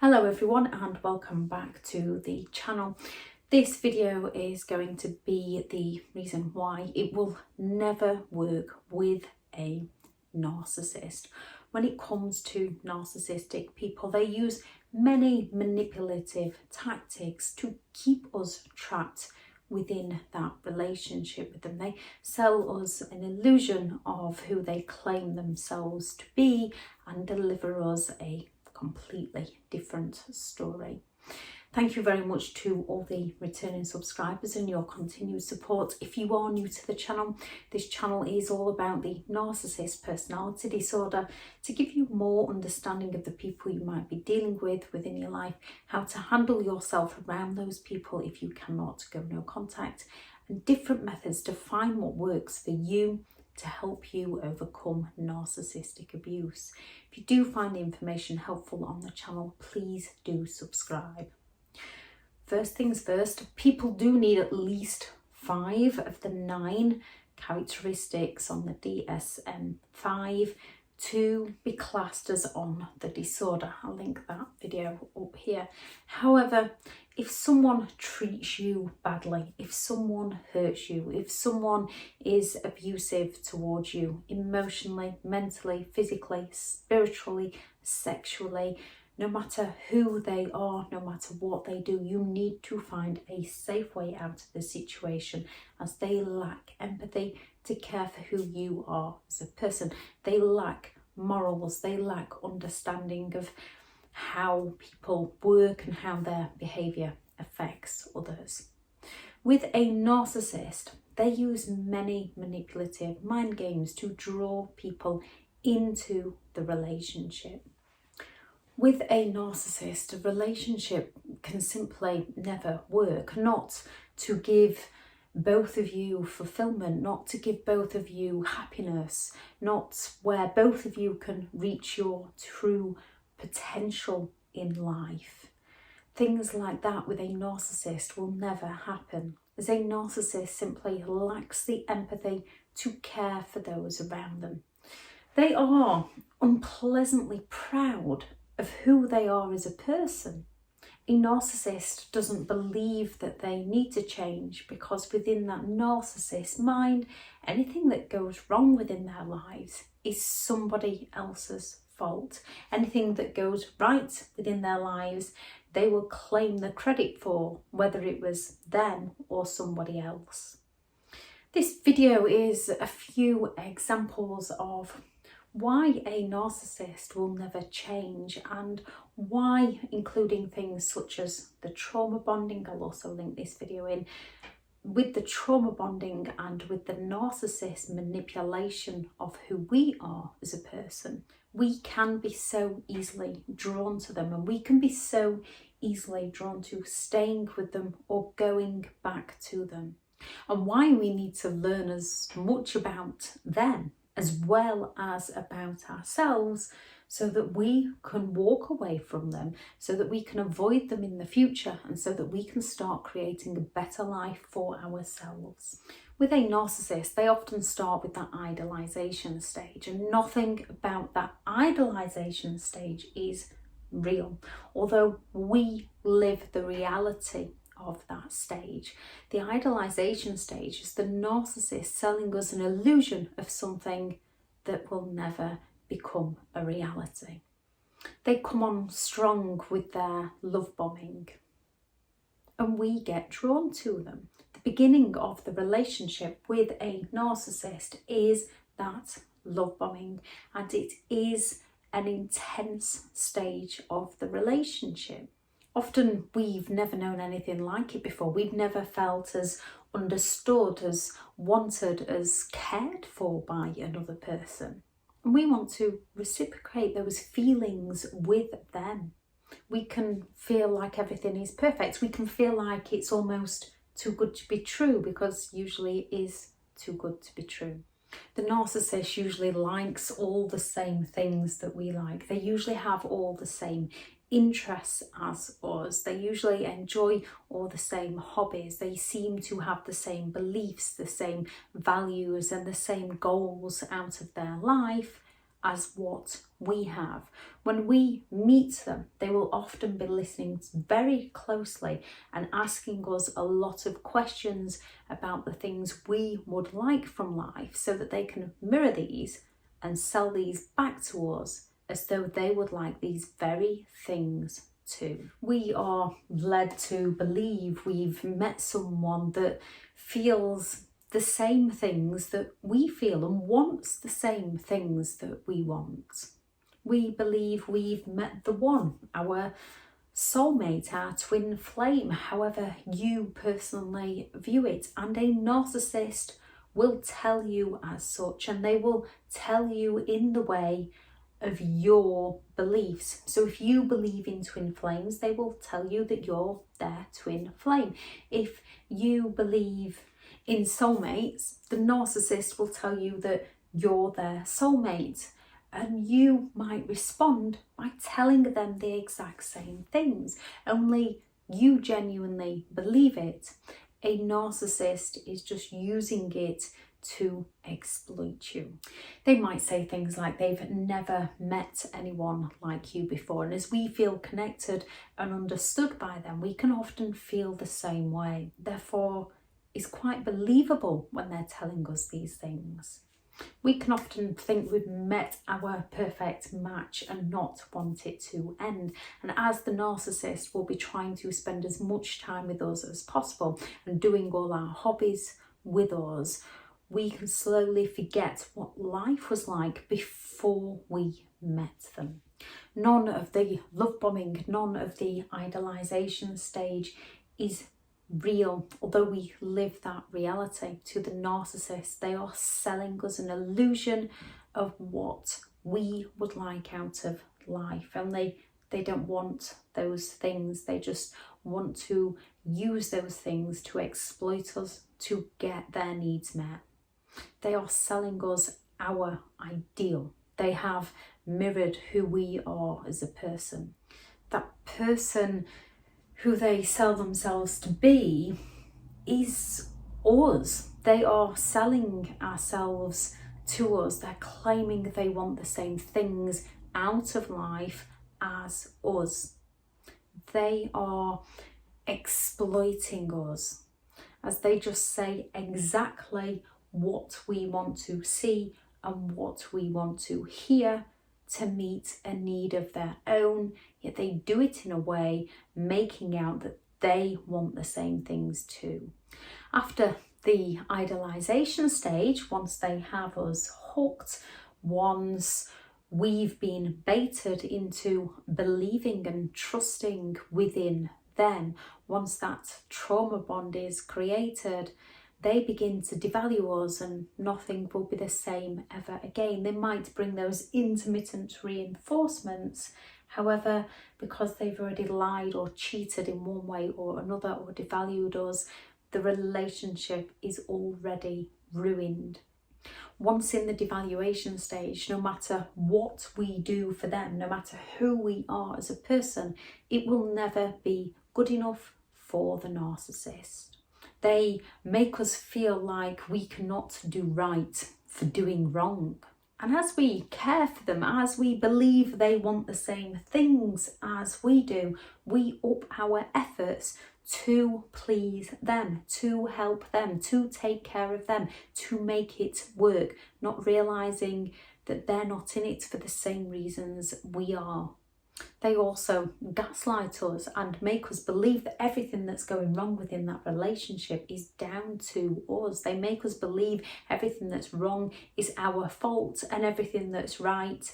Hello everyone and welcome back to the channel. This video is going to be the reason why it will never work with a narcissist. When it comes to narcissistic people, they use many manipulative tactics to keep us trapped within that relationship with them. They sell us an illusion of who they claim themselves to be and deliver us a completely different story. Thank you very much to all the returning subscribers and your continued support. If you are new to the channel, this channel is all about the narcissist personality disorder, to give you more understanding of the people you might be dealing with within your life, how to handle yourself around those people if you cannot go no contact, and different methods to find what works for you to help you overcome narcissistic abuse. If you do find the information helpful on the channel, please do subscribe. First things first, people do need at least 5 of the 9 characteristics on the DSM-5 to be classed as on the disorder. I'll link that video up here. However, if someone treats you badly, if someone hurts you, if someone is abusive towards you emotionally, mentally, physically, spiritually, sexually, no matter who they are, no matter what they do, you need to find a safe way out of the situation, as they lack empathy to care for who you are as a person. They lack morals, they lack understanding of how people work and how their behaviour affects others. With a narcissist, they use many manipulative mind games to draw people into the relationship. With a narcissist, a relationship can simply never work, not to give both of you fulfillment, not to give both of you happiness, not where both of you can reach your true potential in life. Things like that with a narcissist will never happen, as a narcissist simply lacks the empathy to care for those around them. They are unpleasantly proud of who they are as a person. A narcissist doesn't believe that they need to change, because within that narcissist mind, anything that goes wrong within their lives is somebody else's fault. Anything that goes right within their lives, they will claim the credit for, whether it was them or somebody else. This video is a few examples of why a narcissist will never change, and why, including things such as the trauma bonding. I'll also link this video in. With the trauma bonding and with the narcissist manipulation of who we are as a person, we can be so easily drawn to them, and we can be so easily drawn to staying with them or going back to them. And why we need to learn as much about them as well as about ourselves, so that we can walk away from them, so that we can avoid them in the future, and so that we can start creating a better life for ourselves. With a narcissist, they often start with that idolization stage, and nothing about that idolization stage is real, although we live the reality of that stage. The idolization stage is the narcissist selling us an illusion of something that will never become a reality. They come on strong with their love bombing, and we get drawn to them. The beginning of the relationship with a narcissist is that love bombing, and it is an intense stage of the relationship. Often we've never known anything like it before. We've never felt as understood, as wanted, as cared for by another person. And we want to reciprocate those feelings with them. We can feel like everything is perfect. We can feel like it's almost too good to be true, because usually it is too good to be true. The narcissist usually likes all the same things that we like. They usually have all the same interests as us. They usually enjoy all the same hobbies. They seem to have the same beliefs, the same values and the same goals out of their life as what we have. When we meet them, they will often be listening very closely and asking us a lot of questions about the things we would like from life, so that they can mirror these and sell these back to us as though they would like these very things too. We are led to believe we've met someone that feels the same things that we feel and wants the same things that we want. We believe we've met the one, our soulmate, our twin flame, however you personally view it. And a narcissist will tell you as such, and they will tell you in the way of your beliefs. So if you believe in twin flames, they will tell you that you're their twin flame. If you believe in soulmates, the narcissist will tell you that you're their soulmate, and you might respond by telling them the exact same things, only you genuinely believe it. A narcissist is just using it to exploit you. They might say things like they've never met anyone like you before, and as we feel connected and understood by them, we can often feel the same way. Therefore, it's quite believable when they're telling us these things. We can often think we've met our perfect match and not want it to end. And as the narcissist will be trying to spend as much time with us as possible and doing all our hobbies with us, we can slowly forget what life was like before we met them. None of the love bombing, none of the idolization stage is real, although we live that reality. To the narcissist, they are selling us an illusion of what we would like out of life, and they don't want those things. They just want to use those things to exploit us, to get their needs met. They are selling us our ideal. They have mirrored who we are as a person. That person who they sell themselves to be is us. They are selling ourselves to us. They're claiming they want the same things out of life as us. They are exploiting us, as they just say exactly what we want to see and what we want to hear to meet a need of their own, yet they do it in a way making out that they want the same things too. After the idolization stage, once they have us hooked, once we've been baited into believing and trusting within them, once that trauma bond is created, they begin to devalue us and nothing will be the same ever again. They might bring those intermittent reinforcements. However, because they've already lied or cheated in one way or another or devalued us, the relationship is already ruined. Once in the devaluation stage, no matter what we do for them, no matter who we are as a person, it will never be good enough for the narcissist. They make us feel like we cannot do right for doing wrong. And as we care for them, as we believe they want the same things as we do, we up our efforts to please them, to help them, to take care of them, to make it work, not realising that they're not in it for the same reasons we are. They also gaslight us and make us believe that everything that's going wrong within that relationship is down to us. They make us believe everything that's wrong is our fault and everything that's right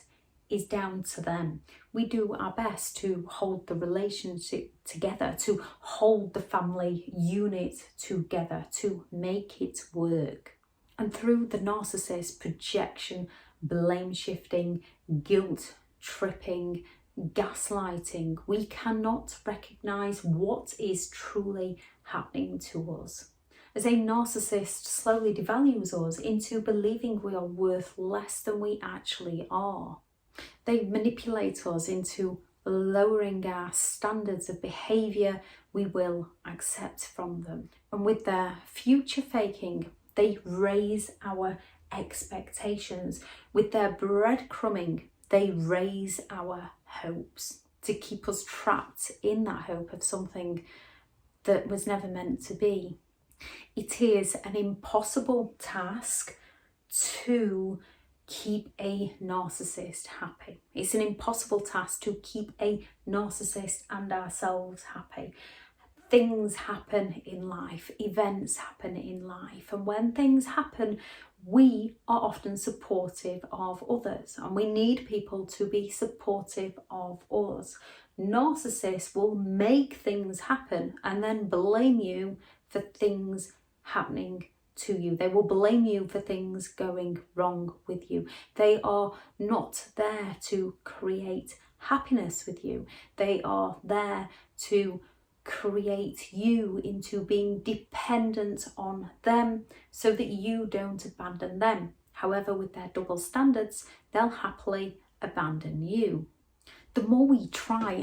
is down to them. We do our best to hold the relationship together, to hold the family unit together, to make it work. And through the narcissist projection, blame shifting, guilt tripping, gaslighting, we cannot recognise what is truly happening to us. As a narcissist slowly devalues us into believing we are worth less than we actually are. They manipulate us into lowering our standards of behaviour we will accept from them. And with their future faking, they raise our expectations. With their breadcrumbing, They raise our hopes to keep us trapped in that hope of something that was never meant to be. It is an impossible task to keep a narcissist happy. It's an impossible task to keep a narcissist and ourselves happy. Things happen in life, events happen in life, and when things happen, we are often supportive of others, and we need people to be supportive of us. Narcissists will make things happen and then blame you for things happening to you. They will blame you for things going wrong with you. They are not there to create happiness with you. They are there to create you into being dependent on them so that you don't abandon them. However, with their double standards, they'll happily abandon you. The more we try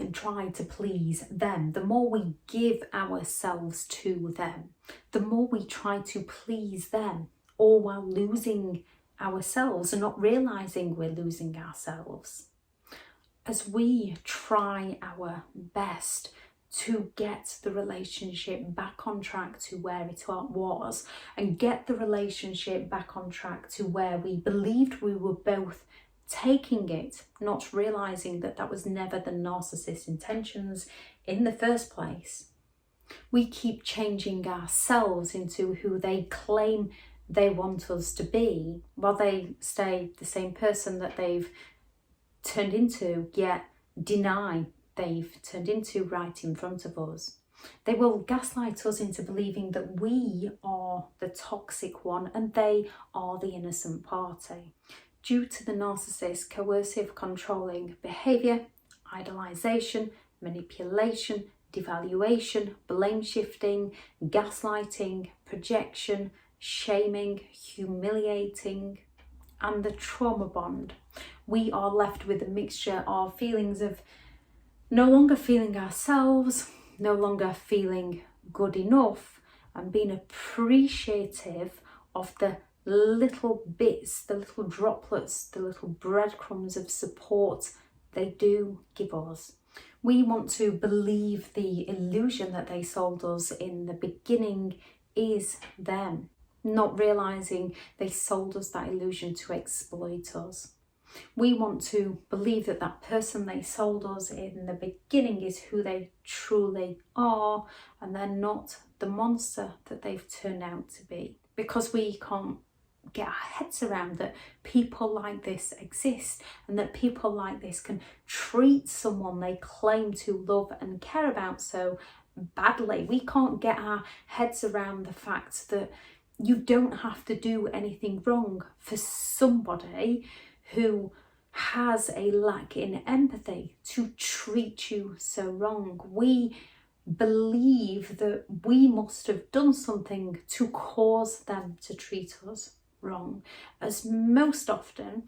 to please them, the more we give ourselves to them, the more we try to please them, all while losing ourselves and not realizing we're losing ourselves. As we try our best to get the relationship back on track to where it was, and get the relationship back on track to where we believed we were both taking it, not realizing that that was never the narcissist's intentions in the first place. We keep changing ourselves into who they claim they want us to be, while they stay the same person that they've turned into, yet deny they've turned into right in front of us. They will gaslight us into believing that we are the toxic one and they are the innocent party. Due to the narcissist's coercive, controlling behaviour, idolization, manipulation, devaluation, blame shifting, gaslighting, projection, shaming, humiliating, and the trauma bond, we are left with a mixture of feelings of no longer feeling ourselves, no longer feeling good enough, and being appreciative of the little bits, the little droplets, the little breadcrumbs of support they do give us. We want to believe the illusion that they sold us in the beginning is them, not realizing they sold us that illusion to exploit us. We want to believe that that person they sold us in the beginning is who they truly are, and they're not the monster that they've turned out to be. Because we can't get our heads around that people like this exist, and that people like this can treat someone they claim to love and care about so badly. We can't get our heads around the fact that you don't have to do anything wrong for somebody who has a lack in empathy to treat you so wrong. We believe that we must have done something to cause them to treat us wrong, as most often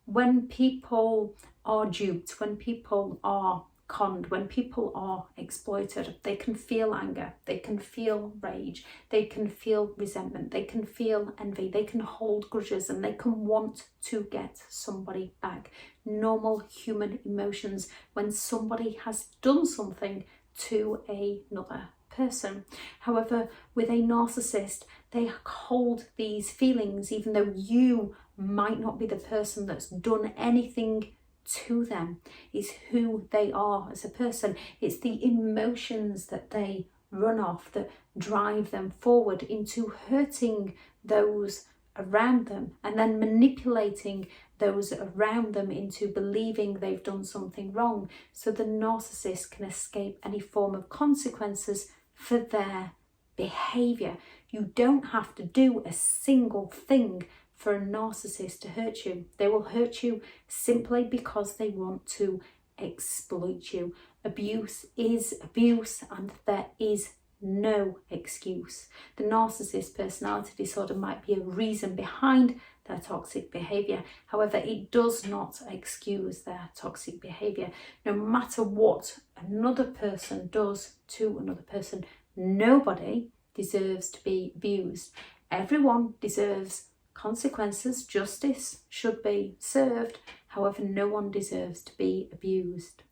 when people are duped, when people are conned, when people are exploited, they can feel anger, they can feel rage, they can feel resentment, they can feel envy, they can hold grudges, and they can want to get somebody back. Normal human emotions when somebody has done something to another person. However, with a narcissist, they hold these feelings even though you might not be the person that's done anything to them. It's who they are as a person. It's the emotions that they run off that drive them forward into hurting those around them, and then manipulating those around them into believing they've done something wrong, so the narcissist can escape any form of consequences for their behaviour. You don't have to do a single thing for a narcissist to hurt you. They will hurt you simply because they want to exploit you. Abuse is abuse, and there is no excuse. The narcissist personality disorder might be a reason behind their toxic behaviour. However, it does not excuse their toxic behaviour. No matter what another person does to another person, nobody deserves to be abused. Everyone deserves consequences, justice should be served. However, no one deserves to be abused.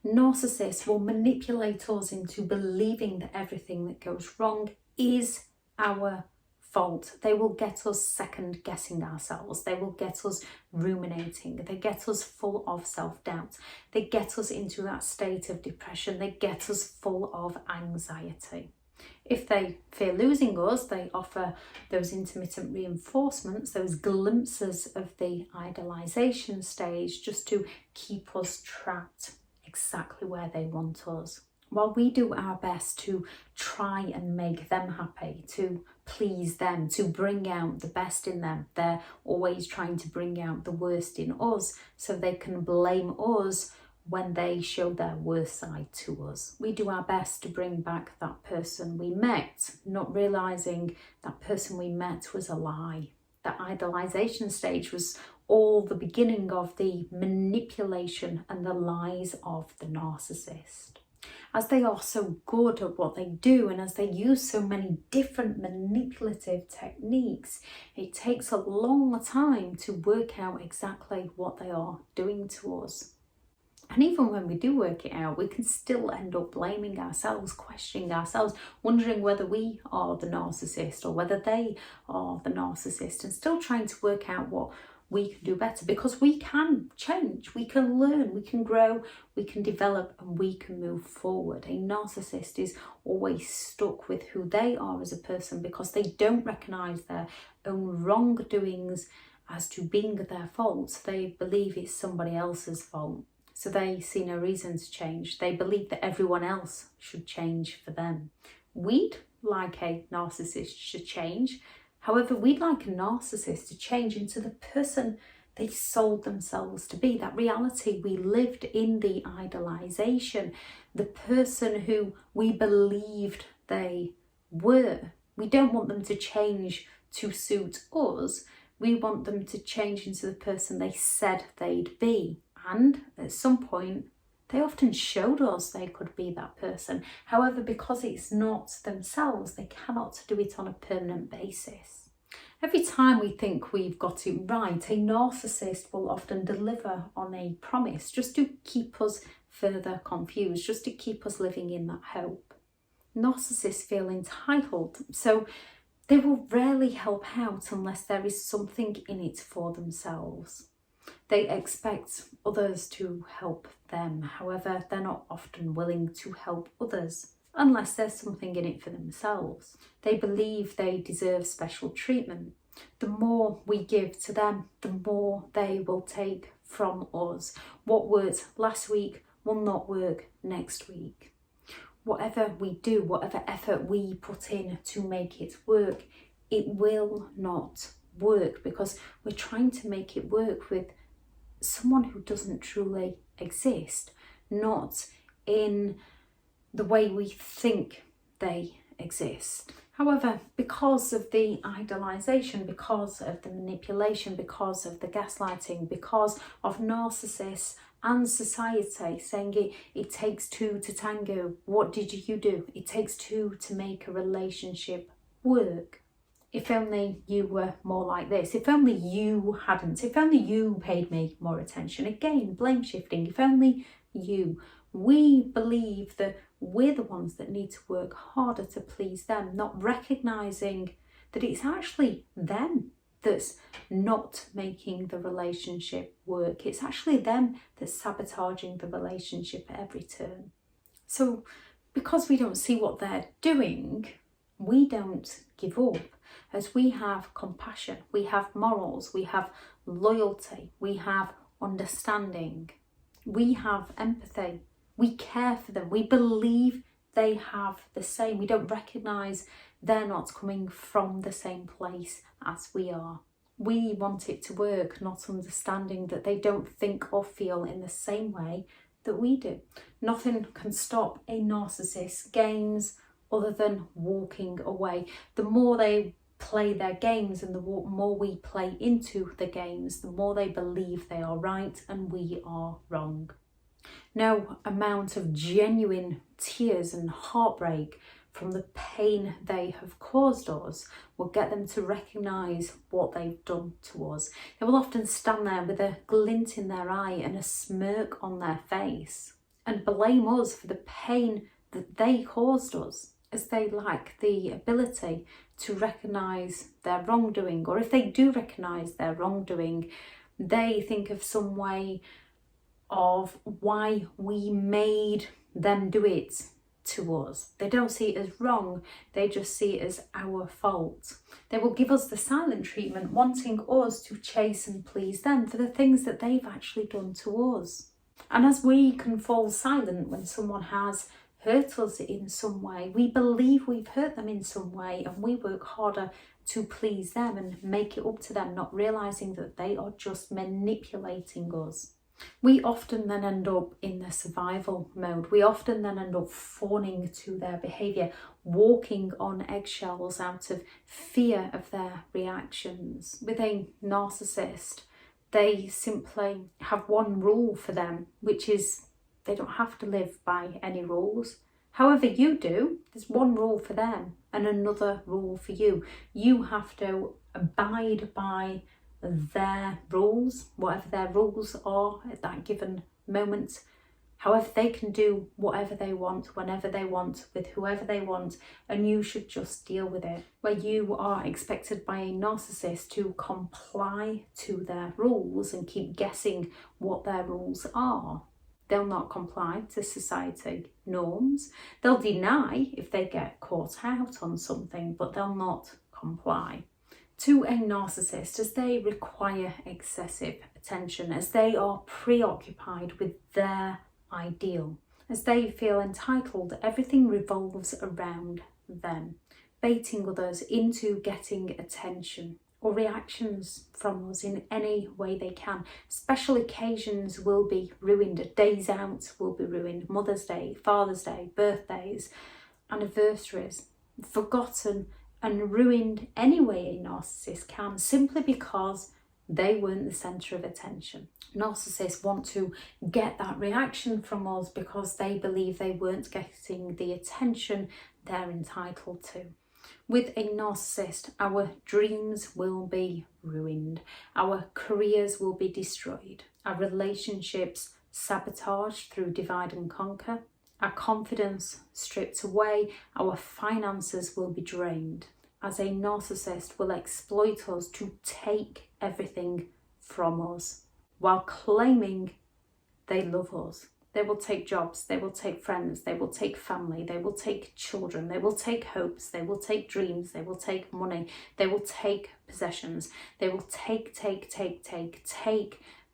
Narcissists will manipulate us into believing that everything that goes wrong is our fault. They will get us second guessing ourselves. They will get us ruminating. They get us full of self-doubt. They get us into that state of depression. They get us full of anxiety. If they fear losing us, they offer those intermittent reinforcements, those glimpses of the idolization stage, just to keep us trapped exactly where they want us. While we do our best to try and make them happy, to please them, to bring out the best in them, they're always trying to bring out the worst in us so they can blame us when they show their worst side to us. We do our best to bring back that person we met, not realising that person we met was a lie. That idolization stage was all the beginning of the manipulation and the lies of the narcissist. As they are so good at what they do, and as they use so many different manipulative techniques, it takes a long time to work out exactly what they are doing to us. And even when we do work it out, we can still end up blaming ourselves, questioning ourselves, wondering whether we are the narcissist or whether they are the narcissist, and still trying to work out what we can do better, because we can change, we can learn, we can grow, we can develop, and we can move forward. A narcissist is always stuck with who they are as a person because they don't recognise their own wrongdoings as to being their fault. They believe it's somebody else's fault. So they see no reason to change. They believe that everyone else should change for them. We'd like a narcissist to change. However, we'd like a narcissist to change into the person they sold themselves to be, that reality we lived in, the idolization, the person who we believed they were. We don't want them to change to suit us. We want them to change into the person they said they'd be. And at some point, they often showed us they could be that person. However, because it's not themselves, they cannot do it on a permanent basis. Every time we think we've got it right, a narcissist will often deliver on a promise just to keep us further confused, just to keep us living in that hope. Narcissists feel entitled, so they will rarely help out unless there is something in it for themselves. They expect others to help them. However, they're not often willing to help others unless there's something in it for themselves. They believe they deserve special treatment. The more we give to them, the more they will take from us. What worked last week will not work next week. Whatever we do, whatever effort we put in to make it work, it will not work because we're trying to make it work with someone who doesn't truly exist, not in the way we think they exist. However, because of the idolization, because of the manipulation, because of the gaslighting, because of narcissists and society saying it takes two to tango, what did you do? It takes two to make a relationship work. If only you were more like this, if only you hadn't, if only you paid me more attention. Again, blame shifting, if only you. We believe that we're the ones that need to work harder to please them, not recognising that it's actually them that's not making the relationship work. It's actually them that's sabotaging the relationship at every turn. So because we don't see what they're doing, we don't give up, as we have compassion, we have morals, we have loyalty, we have understanding, we have empathy, we care for them, we believe they have the same. We don't recognise they're not coming from the same place as we are. We want it to work, not understanding that they don't think or feel in the same way that we do. Nothing can stop a narcissist's games other than walking away. The more they play their games and the more we play into the games, the more they believe they are right and we are wrong. No amount of genuine tears and heartbreak from the pain they have caused us will get them to recognise what they've done to us. They will often stand there with a glint in their eye and a smirk on their face and blame us for the pain that they caused us, as they lack the ability to recognise their wrongdoing. Or if they do recognise their wrongdoing, they think of some way of why we made them do it to us. They don't see it as wrong, they just see it as our fault. They will give us the silent treatment, wanting us to chase and please them for the things that they've actually done to us. And as we can fall silent when someone has hurt us in some way, we believe we've hurt them in some way, and we work harder to please them and make it up to them, not realising that they are just manipulating us. We often then end up in the survival mode. We often then end up fawning to their behaviour, walking on eggshells out of fear of their reactions. With a narcissist, they simply have one rule for them, which is they don't have to live by any rules. However you do, there's one rule for them and another rule for you. You have to abide by their rules, whatever their rules are at that given moment. However, they can do whatever they want, whenever they want, with whoever they want, and you should just deal with it. Where you are expected by a narcissist to comply to their rules and keep guessing what their rules are, they'll not comply to society norms. They'll deny if they get caught out on something, but they'll not comply. To a narcissist, as they require excessive attention, as they are preoccupied with their ideal, as they feel entitled, everything revolves around them, baiting others into getting attention or reactions from us in any way they can. Special occasions will be ruined, days out will be ruined, Mother's Day, Father's Day, birthdays, anniversaries, forgotten and ruined any way a narcissist can, simply because they weren't the centre of attention. Narcissists want to get that reaction from us because they believe they weren't getting the attention they're entitled to. With a narcissist, our dreams will be ruined, our careers will be destroyed, our relationships sabotaged through divide and conquer, our confidence stripped away, our finances will be drained, as a narcissist will exploit us to take everything from us while claiming they love us. They will take jobs, they will take friends, they will take family, they will take children, they will take hopes, they will take dreams, they will take money, they will take possessions, they will take.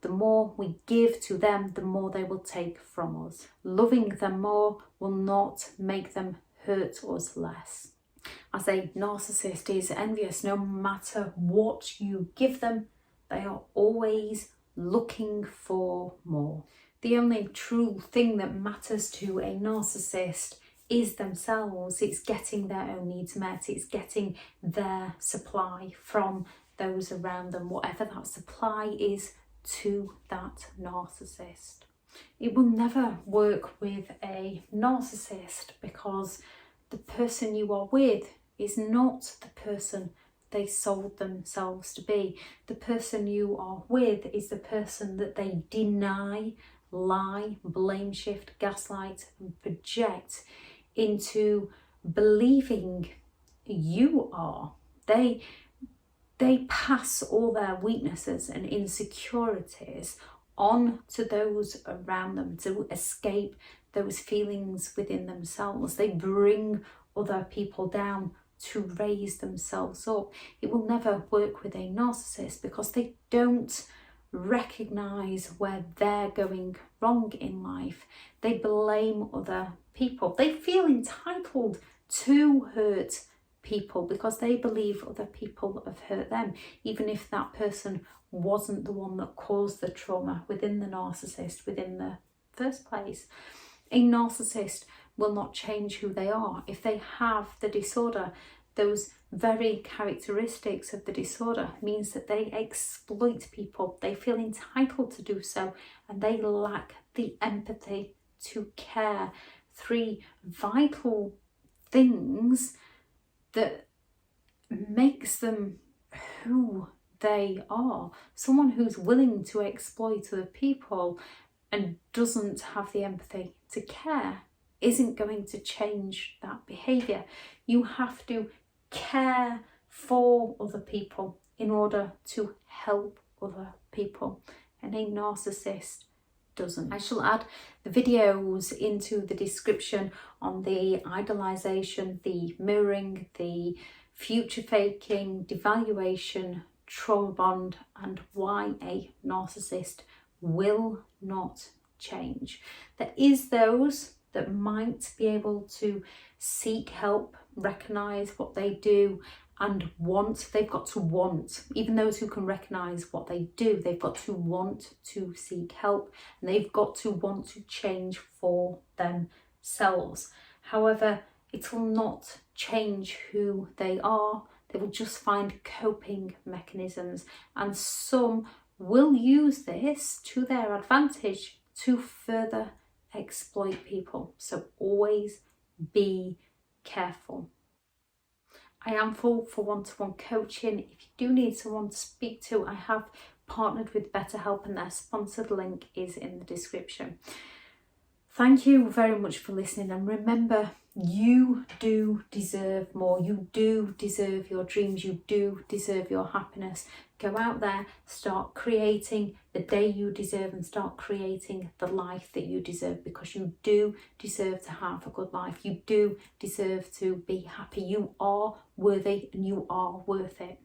The more we give to them, the more they will take from us. Loving them more will not make them hurt us less. As a narcissist is envious, no matter what you give them, they are always looking for more. The only true thing that matters to a narcissist is themselves. It's getting their own needs met. It's getting their supply from those around them, whatever that supply is to that narcissist. It will never work with a narcissist because the person you are with is not the person they sold themselves to be. The person you are with is the person that they deny, lie, blame shift, gaslight and project into believing you are. They pass all their weaknesses and insecurities on to those around them to escape those feelings within themselves. They bring other people down to raise themselves up. It will never work with a narcissist because they don't recognise where they're going wrong in life. They blame other people. They feel entitled to hurt people because they believe other people have hurt them, even if that person wasn't the one that caused the trauma within the narcissist within the first place. A narcissist will not change who they are. If they have the disorder, those very characteristics of the disorder means that they exploit people. They feel entitled to do so, and they lack the empathy to care. 3 vital things that makes them who they are. Someone who's willing to exploit other people and doesn't have the empathy to care isn't going to change that behaviour. You have to care for other people in order to help other people, and a narcissist doesn't. I shall add the videos into the description on the idolization, the mirroring, the future faking, devaluation, trauma bond, and why a narcissist will not change. There is those that might be able to seek help, recognise what they do and want. They've got to want. Even those who can recognise what they do, they've got to want to seek help, and they've got to want to change for themselves. However, it will not change who they are. They will just find coping mechanisms, and some will use this to their advantage to further exploit people. So always be careful. I am full for one-to-one coaching. If you do need someone to speak to, I have partnered with BetterHelp, and their sponsored link is in the description. Thank you very much for listening, and remember, you do deserve more. You do deserve your dreams. You do deserve your happiness. Go out there, start creating the day you deserve, and start creating the life that you deserve, because you do deserve to have a good life. You do deserve to be happy. You are worthy and you are worth it.